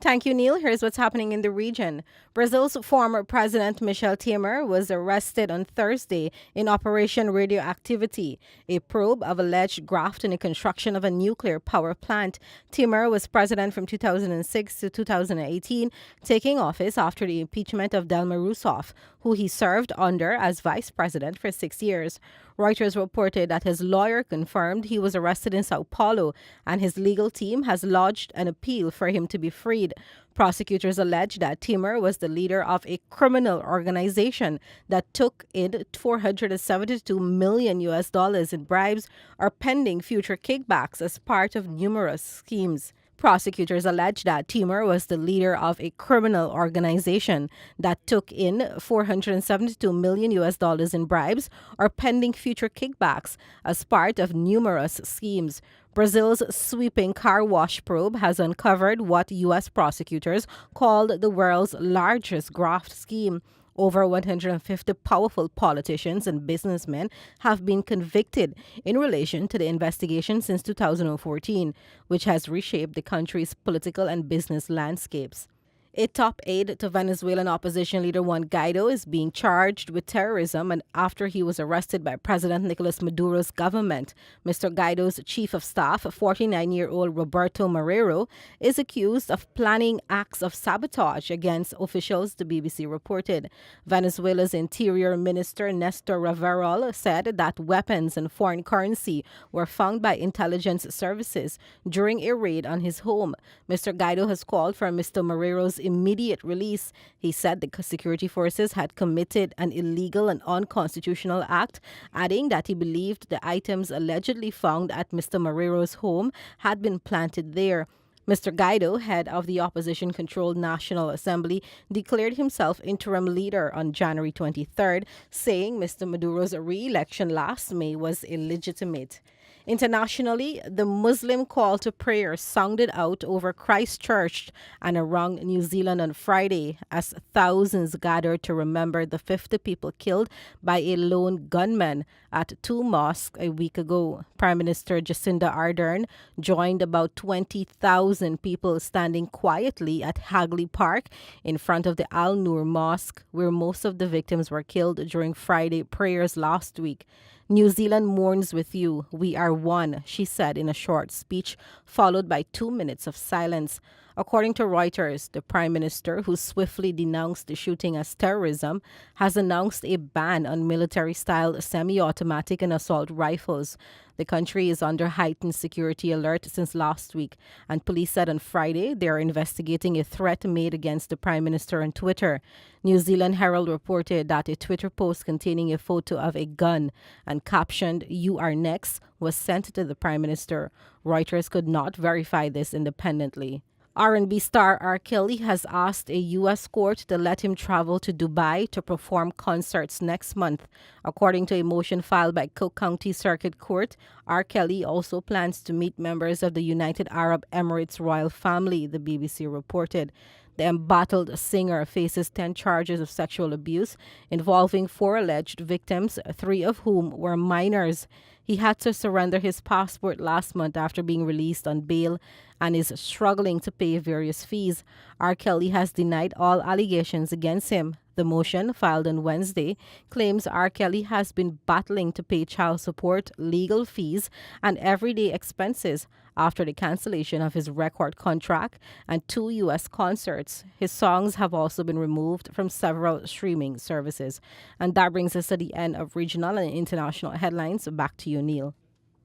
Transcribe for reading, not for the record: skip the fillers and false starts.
Thank you, Neil. Here's what's happening in the region. Brazil's former president, Michel Temer, was arrested on Thursday in Operation Radioactivity, a probe of alleged graft in the construction of a nuclear power plant. Temer was president from 2006 to 2018, taking office after the impeachment of Dilma Rousseff, who he served under as vice president for 6 years. Reuters reported that his lawyer confirmed he was arrested in Sao Paulo and his legal team has lodged an appeal for him to be freed. Prosecutors allege that Temer was the leader of a criminal organization that took in 472 million US dollars in bribes or pending future kickbacks as part of numerous schemes. Prosecutors allege that Temer was the leader of a criminal organization that took in 472 million US dollars in bribes or pending future kickbacks as part of numerous schemes. Brazil's sweeping car wash probe has uncovered what U.S. prosecutors called the world's largest graft scheme. Over 150 powerful politicians and businessmen have been convicted in relation to the investigation since 2014, which has reshaped the country's political and business landscapes. A top aide to Venezuelan opposition leader Juan Guaido is being charged with terrorism and after he was arrested by President Nicolas Maduro's government. Mr. Guaido's chief of staff, 49-year-old Roberto Marrero, is accused of planning acts of sabotage against officials, the BBC reported. Venezuela's Interior Minister Nestor Raverol said that weapons and foreign currency were found by intelligence services during a raid on his home. Mr. Guaido has called for Mr. Marrero's immediate release. He said the security forces had committed an illegal and unconstitutional act, adding that he believed the items allegedly found at Mr. Marrero's home had been planted there. Mr. Guaido, head of the opposition-controlled National Assembly, declared himself interim leader on January 23rd, saying Mr. Maduro's re-election last May was illegitimate. Internationally, the Muslim call to prayer sounded out over Christchurch and around New Zealand on Friday as thousands gathered to remember the 50 people killed by a lone gunman at two mosques a week ago. Prime Minister Jacinda Ardern joined about 20,000 people standing quietly at Hagley Park in front of the Al Noor Mosque, where most of the victims were killed during Friday prayers last week. New Zealand mourns with you. We are one, she said in a short speech, followed by 2 minutes of silence. According to Reuters, the Prime Minister, who swiftly denounced the shooting as terrorism, has announced a ban on military-style semi-automatic and assault rifles. The country is under heightened security alert since last week, and police said on Friday they are investigating a threat made against the Prime Minister on Twitter. New Zealand Herald reported that a Twitter post containing a photo of a gun and captioned, "You are next," was sent to the Prime Minister. Reuters could not verify this independently. R&B star R. Kelly has asked a U.S. court to let him travel to Dubai to perform concerts next month. According to a motion filed by Cook County Circuit Court, R. Kelly also plans to meet members of the United Arab Emirates royal family, the BBC reported. The embattled singer faces 10 charges of sexual abuse involving 4 alleged victims, 3 of whom were minors. He had to surrender his passport last month after being released on bail and is struggling to pay various fees. R. Kelly has denied all allegations against him. The motion, filed on Wednesday, claims R. Kelly has been battling to pay child support, legal fees, and everyday expenses after the cancellation of his record contract and 2 U.S. concerts. His songs have also been removed from several streaming services. And that brings us to the end of regional and international headlines. Back to you, Neil.